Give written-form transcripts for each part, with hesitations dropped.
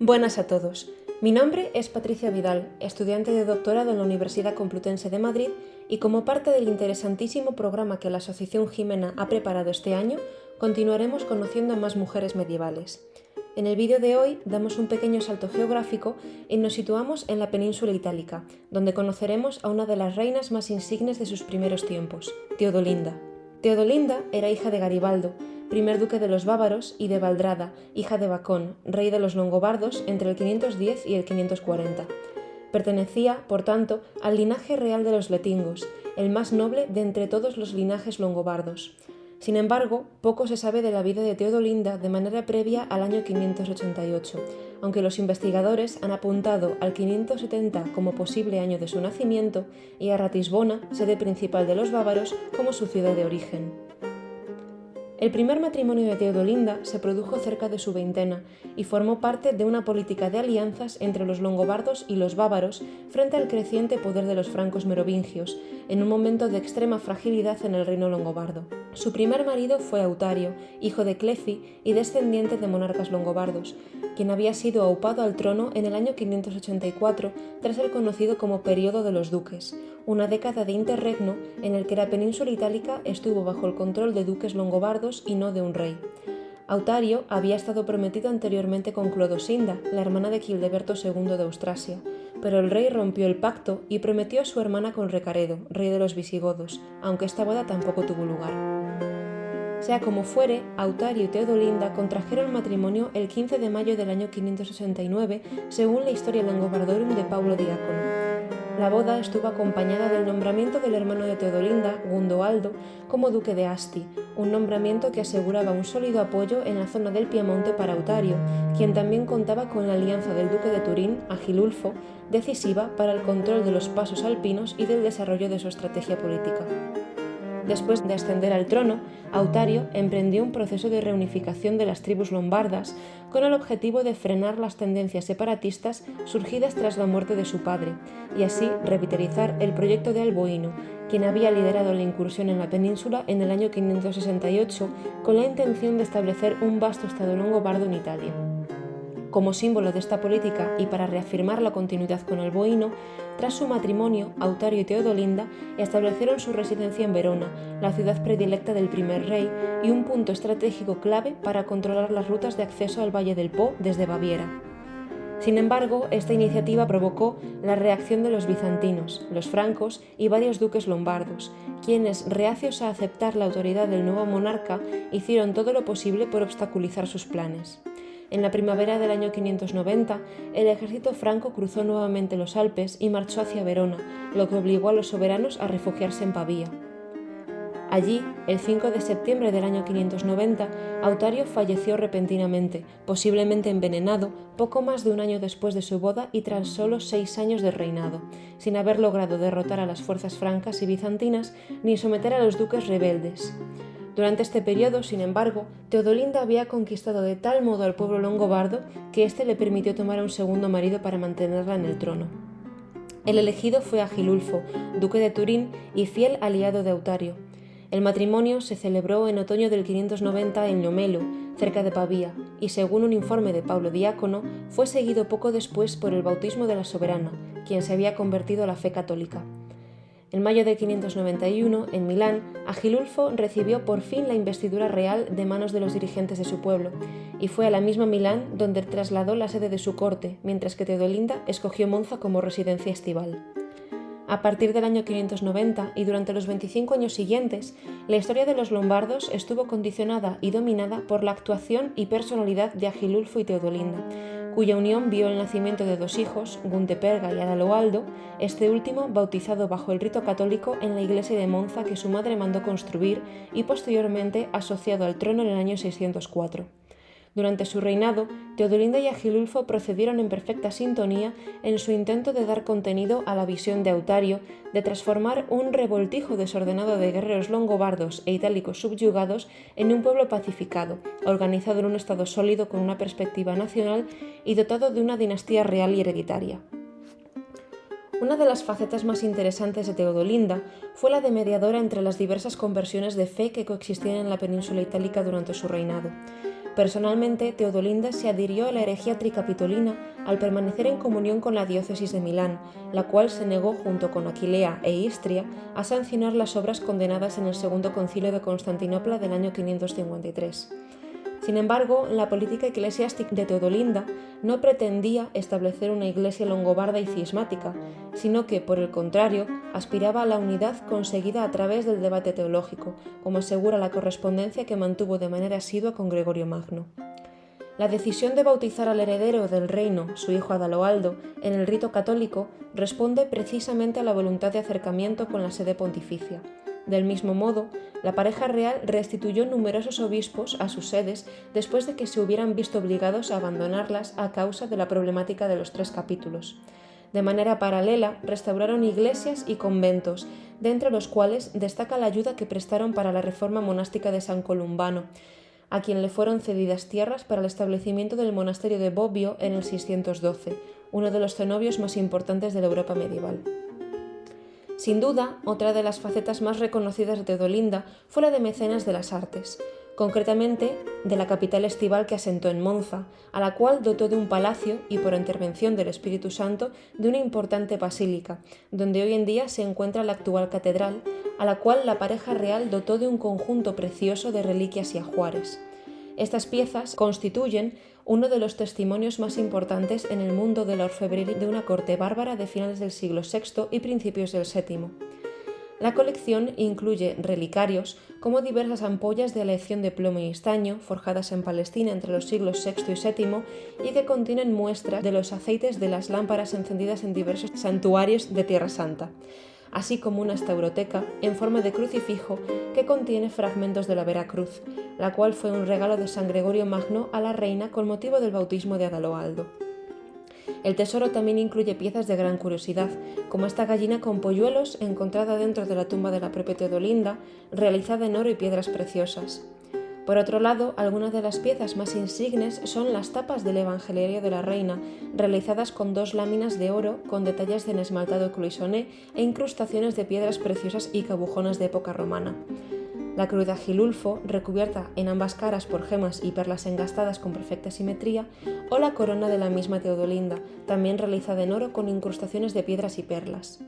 Buenas a todos. Mi nombre es Patricia Vidal, estudiante de doctorado en la Universidad Complutense de Madrid, y como parte del interesantísimo programa que la Asociación Jimena ha preparado este año, continuaremos conociendo a más mujeres medievales. En el vídeo de hoy damos un pequeño salto geográfico y nos situamos en la península itálica, donde conoceremos a una de las reinas más insignes de sus primeros tiempos, Teodolinda. Teodolinda era hija de Garibaldo, primer duque de los bávaros, y de Valdrada, hija de Bacón, rey de los longobardos entre el 510 y el 540. Pertenecía, por tanto, al linaje real de los letingos, el más noble de entre todos los linajes longobardos. Sin embargo, poco se sabe de la vida de Teodolinda de manera previa al año 588, aunque los investigadores han apuntado al 570 como posible año de su nacimiento y a Ratisbona, sede principal de los bávaros, como su ciudad de origen. El primer matrimonio de Teodolinda se produjo cerca de su veintena y formó parte de una política de alianzas entre los longobardos y los bávaros frente al creciente poder de los francos merovingios, en un momento de extrema fragilidad en el reino longobardo. Su primer marido fue Autario, hijo de Clefi y descendiente de monarcas longobardos, quien había sido aupado al trono en el año 584 tras el conocido como Período de los Duques, una década de interregno en el que la península itálica estuvo bajo el control de duques longobardos y no de un rey. Autario había estado prometido anteriormente con Clodosinda, la hermana de Childeberto II de Austrasia, pero el rey rompió el pacto y prometió a su hermana con Recaredo, rey de los visigodos, aunque esta boda tampoco tuvo lugar. Sea como fuere, Autario y Teodolinda contrajeron matrimonio el 15 de mayo del año 569, según la Historia Longobardorum de Paulo Diácono. La boda estuvo acompañada del nombramiento del hermano de Teodolinda, Gundoaldo, como duque de Asti, un nombramiento que aseguraba un sólido apoyo en la zona del Piamonte para Autario, quien también contaba con la alianza del duque de Turín, Agilulfo, decisiva para el control de los pasos alpinos y del desarrollo de su estrategia política. Después de ascender al trono, Autario emprendió un proceso de reunificación de las tribus lombardas con el objetivo de frenar las tendencias separatistas surgidas tras la muerte de su padre y así revitalizar el proyecto de Alboino, quien había liderado la incursión en la península en el año 568 con la intención de establecer un vasto estado longobardo en Italia. Como símbolo de esta política y para reafirmar la continuidad con Alboino, tras su matrimonio, Autario y Teodolinda establecieron su residencia en Verona, la ciudad predilecta del primer rey y un punto estratégico clave para controlar las rutas de acceso al Valle del Po desde Baviera. Sin embargo, esta iniciativa provocó la reacción de los bizantinos, los francos y varios duques lombardos, quienes, reacios a aceptar la autoridad del nuevo monarca, hicieron todo lo posible por obstaculizar sus planes. En la primavera del año 590, el ejército franco cruzó nuevamente los Alpes y marchó hacia Verona, lo que obligó a los soberanos a refugiarse en Pavía. Allí, el 5 de septiembre del año 590, Autario falleció repentinamente, posiblemente envenenado, poco más de un año después de su boda y tras solo 6 años de reinado, sin haber logrado derrotar a las fuerzas francas y bizantinas ni someter a los duques rebeldes. Durante este periodo, sin embargo, Teodolinda había conquistado de tal modo al pueblo longobardo que éste le permitió tomar a un segundo marido para mantenerla en el trono. El elegido fue Agilulfo, duque de Turín y fiel aliado de Autario. El matrimonio se celebró en otoño del 590 en Lomelo, cerca de Pavía, y según un informe de Paulo Diácono, fue seguido poco después por el bautismo de la soberana, quien se había convertido a la fe católica. En mayo de 591, en Milán, Agilulfo recibió por fin la investidura real de manos de los dirigentes de su pueblo, y fue a la misma Milán donde trasladó la sede de su corte, mientras que Teodolinda escogió Monza como residencia estival. A partir del año 590 y durante los 25 años siguientes, la historia de los lombardos estuvo condicionada y dominada por la actuación y personalidad de Agilulfo y Teodolinda, cuya unión vio el nacimiento de 2 hijos, Gunteperga y Adaloaldo, este último bautizado bajo el rito católico en la iglesia de Monza que su madre mandó construir y posteriormente asociado al trono en el año 604. Durante su reinado, Teodolinda y Agilulfo procedieron en perfecta sintonía en su intento de dar contenido a la visión de Autario de transformar un revoltijo desordenado de guerreros longobardos e itálicos subyugados en un pueblo pacificado, organizado en un estado sólido con una perspectiva nacional y dotado de una dinastía real y hereditaria. Una de las facetas más interesantes de Teodolinda fue la de mediadora entre las diversas conversiones de fe que coexistían en la península itálica durante su reinado. Personalmente, Teodolinda se adhirió a la herejía tricapitolina al permanecer en comunión con la diócesis de Milán, la cual se negó junto con Aquilea e Istria a sancionar las obras condenadas en el Segundo Concilio de Constantinopla del año 553. Sin embargo, la política eclesiástica de Teodolinda no pretendía establecer una iglesia longobarda y cismática, sino que, por el contrario, aspiraba a la unidad conseguida a través del debate teológico, como asegura la correspondencia que mantuvo de manera asidua con Gregorio Magno. La decisión de bautizar al heredero del reino, su hijo Adaloaldo, en el rito católico responde precisamente a la voluntad de acercamiento con la sede pontificia. Del mismo modo, la pareja real restituyó numerosos obispos a sus sedes después de que se hubieran visto obligados a abandonarlas a causa de la problemática de los 3 capítulos. De manera paralela, restauraron iglesias y conventos, de entre los cuales destaca la ayuda que prestaron para la reforma monástica de San Columbano, a quien le fueron cedidas tierras para el establecimiento del monasterio de Bobbio en el 612, uno de los cenobios más importantes de la Europa medieval. Sin duda, otra de las facetas más reconocidas de Teodolinda fue la de mecenas de las artes, concretamente de la capital estival que asentó en Monza, a la cual dotó de un palacio y, por intervención del Espíritu Santo, de una importante basílica, donde hoy en día se encuentra la actual catedral, a la cual la pareja real dotó de un conjunto precioso de reliquias y ajuares. Estas piezas constituyen uno de los testimonios más importantes en el mundo de la orfebrería de una corte bárbara de finales del siglo VI y principios del VII. La colección incluye relicarios como diversas ampollas de aleación de plomo y estaño forjadas en Palestina entre los siglos VI y VII y que contienen muestras de los aceites de las lámparas encendidas en diversos santuarios de Tierra Santa, así como una stauroteca en forma de crucifijo que contiene fragmentos de la Vera Cruz, la cual fue un regalo de San Gregorio Magno a la reina con motivo del bautismo de Adaloaldo. El tesoro también incluye piezas de gran curiosidad, como esta gallina con polluelos encontrada dentro de la tumba de la propia Teodolinda, realizada en oro y piedras preciosas. Por otro lado, algunas de las piezas más insignes son las tapas del Evangeliario de la Reina, realizadas con 2 láminas de oro con detalles en esmaltado cloisonné e incrustaciones de piedras preciosas y cabujonas de época romana. La cruz de Agilulfo, recubierta en ambas caras por gemas y perlas engastadas con perfecta simetría, o la corona de la misma Teodolinda, también realizada en oro con incrustaciones de piedras y perlas.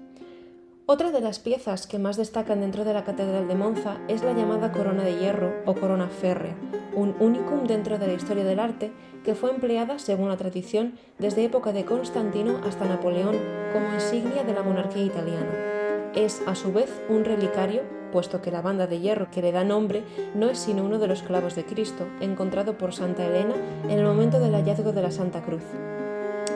Otra de las piezas que más destacan dentro de la Catedral de Monza es la llamada corona de hierro o corona férrea, un unicum dentro de la historia del arte que fue empleada, según la tradición, desde época de Constantino hasta Napoleón como insignia de la monarquía italiana. Es, a su vez, un relicario, puesto que la banda de hierro que le da nombre no es sino uno de los clavos de Cristo, encontrado por Santa Elena en el momento del hallazgo de la Santa Cruz.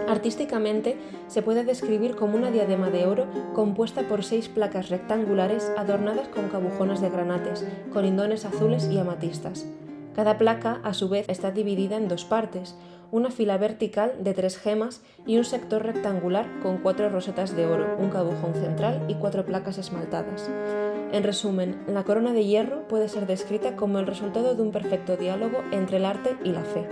Artísticamente, se puede describir como una diadema de oro compuesta por 6 placas rectangulares adornadas con cabujones de granates, colindones azules y amatistas. Cada placa, a su vez, está dividida en 2 partes, una fila vertical de 3 gemas y un sector rectangular con 4 rosetas de oro, un cabujón central y 4 placas esmaltadas. En resumen, la corona de hierro puede ser descrita como el resultado de un perfecto diálogo entre el arte y la fe.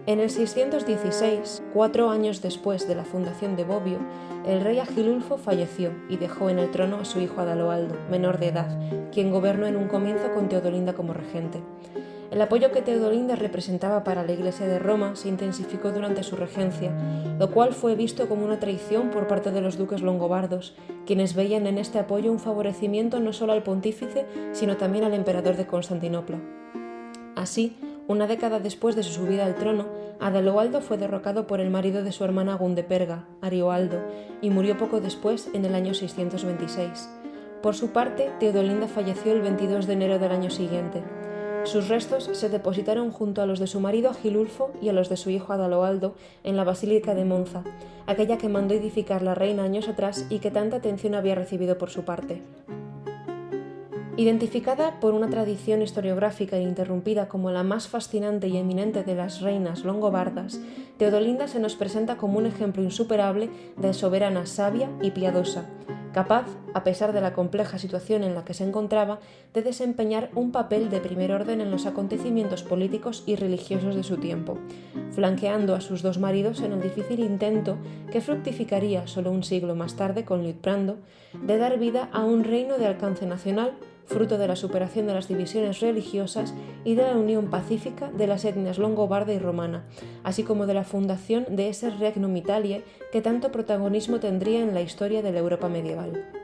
En el 616, 4 años después de la fundación de Bobbio, el rey Agilulfo falleció y dejó en el trono a su hijo Adaloaldo, menor de edad, quien gobernó en un comienzo con Teodolinda como regente. El apoyo que Teodolinda representaba para la Iglesia de Roma se intensificó durante su regencia, lo cual fue visto como una traición por parte de los duques longobardos, quienes veían en este apoyo un favorecimiento no solo al pontífice, sino también al emperador de Constantinopla. Así, una década después de su subida al trono, Adaloaldo fue derrocado por el marido de su hermana Gundeperga, Arioaldo, y murió poco después, en el año 626. Por su parte, Teodolinda falleció el 22 de enero del año siguiente. Sus restos se depositaron junto a los de su marido Agilulfo y a los de su hijo Adaloaldo en la Basílica de Monza, aquella que mandó edificar la reina años atrás y que tanta atención había recibido por su parte. Identificada por una tradición historiográfica ininterrumpida como la más fascinante y eminente de las reinas longobardas, Teodolinda se nos presenta como un ejemplo insuperable de soberana sabia y piadosa, capaz, a pesar de la compleja situación en la que se encontraba, de desempeñar un papel de primer orden en los acontecimientos políticos y religiosos de su tiempo, flanqueando a sus 2 maridos en el difícil intento, que fructificaría solo un siglo más tarde con Liutprando, de dar vida a un reino de alcance nacional, fruto de la superación de las divisiones religiosas y de la unión pacífica de las etnias longobarda y romana, así como de la fundación de ese Regnum Italiae que tanto protagonismo tendría en la historia de la Europa medieval.